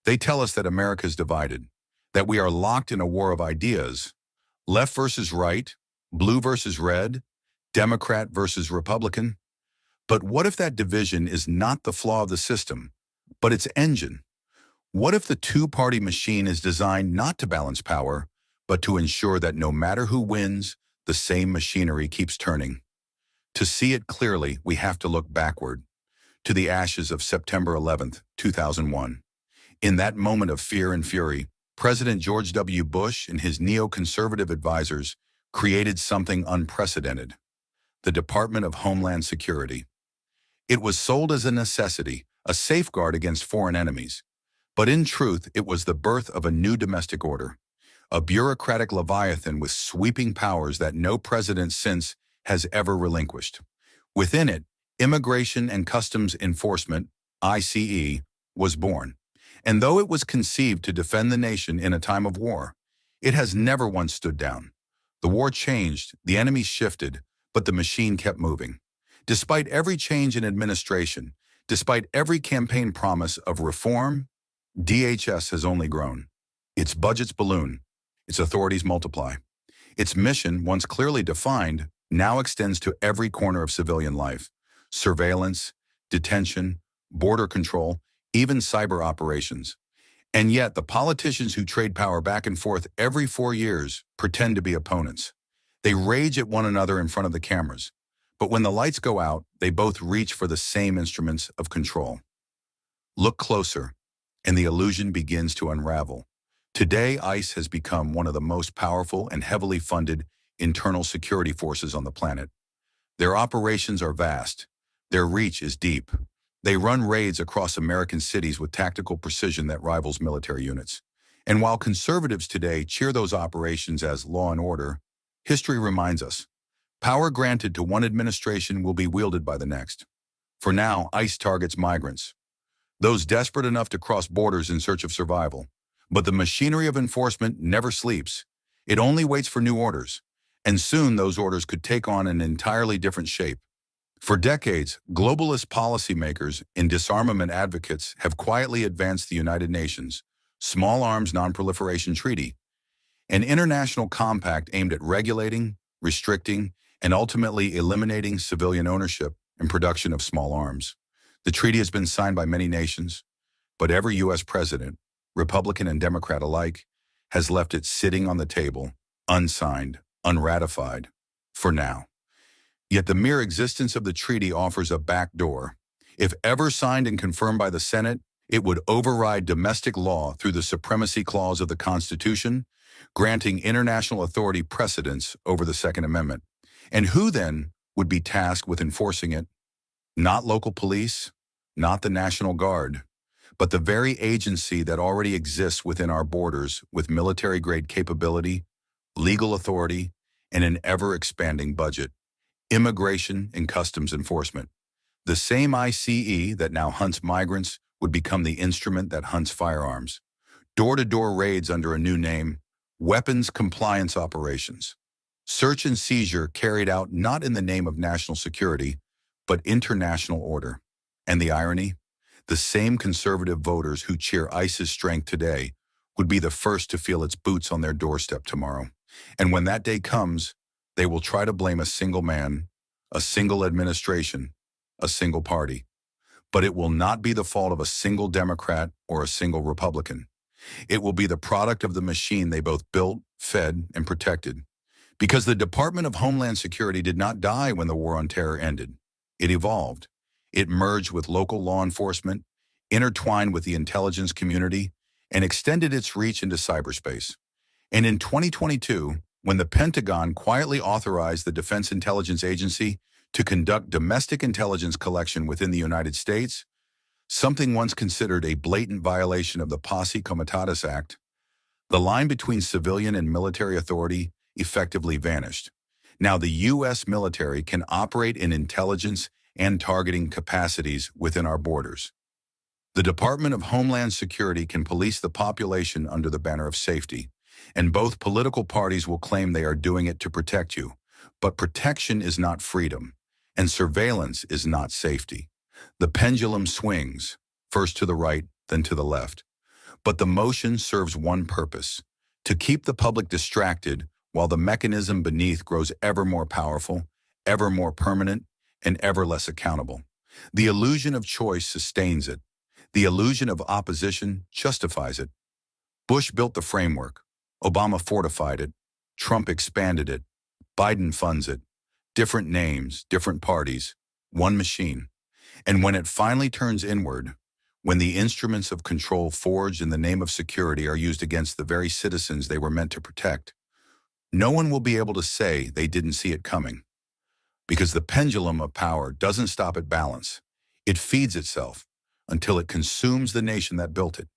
They tell us that America is divided, that we are locked in a war of ideas, left versus right, blue versus red, Democrat versus Republican. But what if that division is not the flaw of the system, but its engine? What if the two-party machine is designed not to balance power, but to ensure that no matter who wins, the same machinery keeps turning? To see it clearly, we have to look backward, to the ashes of September 11th, 2001. In that moment of fear and fury, President George W. Bush and his neoconservative advisors created something unprecedented: the Department of Homeland Security. It was sold as a necessity, a safeguard against foreign enemies. But in truth, it was the birth of a new domestic order, a bureaucratic leviathan with sweeping powers that no president since has ever relinquished. Within it, Immigration and Customs Enforcement, I.C.E., was born. And though it was conceived to defend the nation in a time of war, it has never once stood down. The war changed, the enemy shifted, but the machine kept moving. Despite every change in administration, despite every campaign promise of reform, DHS has only grown. Its budgets balloon, its authorities multiply. Its mission, once clearly defined, now extends to every corner of civilian life: surveillance, detention, border control, even cyber operations. And yet, the politicians who trade power back and forth every 4 years pretend to be opponents. They rage at one another in front of the cameras. But when the lights go out, they both reach for the same instruments of control. Look closer, and the illusion begins to unravel. Today, ICE has become one of the most powerful and heavily funded internal security forces on the planet. Their operations are vast. Their reach is deep. They run raids across American cities with tactical precision that rivals military units. And while conservatives today cheer those operations as law and order, history reminds us, power granted to one administration will be wielded by the next. For now, ICE targets migrants, those desperate enough to cross borders in search of survival. But the machinery of enforcement never sleeps. It only waits for new orders. And soon those orders could take on an entirely different shape. For decades, globalist policymakers and disarmament advocates have quietly advanced the United Nations Small Arms Non-Proliferation Treaty, an international compact aimed at regulating, restricting, and ultimately eliminating civilian ownership and production of small arms. The treaty has been signed by many nations, but every U.S. president, Republican and Democrat alike, has left it sitting on the table, unsigned, unratified, for now. Yet the mere existence of the treaty offers a backdoor. If ever signed and confirmed by the Senate, it would override domestic law through the supremacy clause of the Constitution, granting international authority precedence over the Second Amendment. And who then would be tasked with enforcing it? Not local police, not the National Guard, but the very agency that already exists within our borders with military-grade capability, legal authority, and an ever-expanding budget: Immigration and Customs Enforcement. The same I.C.E. that now hunts migrants would become the instrument that hunts firearms. Door-to-door raids under a new name: Weapons Compliance Operations. Search and seizure carried out not in the name of national security, but international order. And the irony? The same conservative voters who cheer ICE's strength today would be the first to feel its boots on their doorstep tomorrow. And when that day comes, they will try to blame a single man, a single administration, a single party. But it will not be the fault of a single Democrat or a single Republican. It will be the product of the machine they both built, fed, and protected. Because the Department of Homeland Security did not die when the War on Terror ended. It evolved. It merged with local law enforcement, intertwined with the intelligence community, and extended its reach into cyberspace. And in 2022, when the Pentagon quietly authorized the Defense Intelligence Agency to conduct domestic intelligence collection within the United States, something once considered a blatant violation of the Posse Comitatus Act, the line between civilian and military authority effectively vanished. Now the U.S. military can operate in intelligence and targeting capacities within our borders. The Department of Homeland Security can police the population under the banner of safety, and both political parties will claim they are doing it to protect you. But protection is not freedom, and surveillance is not safety. The pendulum swings, first to the right, then to the left. But the motion serves one purpose: to keep the public distracted while the mechanism beneath grows ever more powerful, ever more permanent, and ever less accountable. The illusion of choice sustains it. The illusion of opposition justifies it. Bush built the framework. Obama fortified it. Trump expanded it. Biden funds it. Different names, different parties, one machine. And when it finally turns inward, when the instruments of control forged in the name of security are used against the very citizens they were meant to protect, no one will be able to say they didn't see it coming. Because the pendulum of power doesn't stop at balance. It feeds itself until it consumes the nation that built it.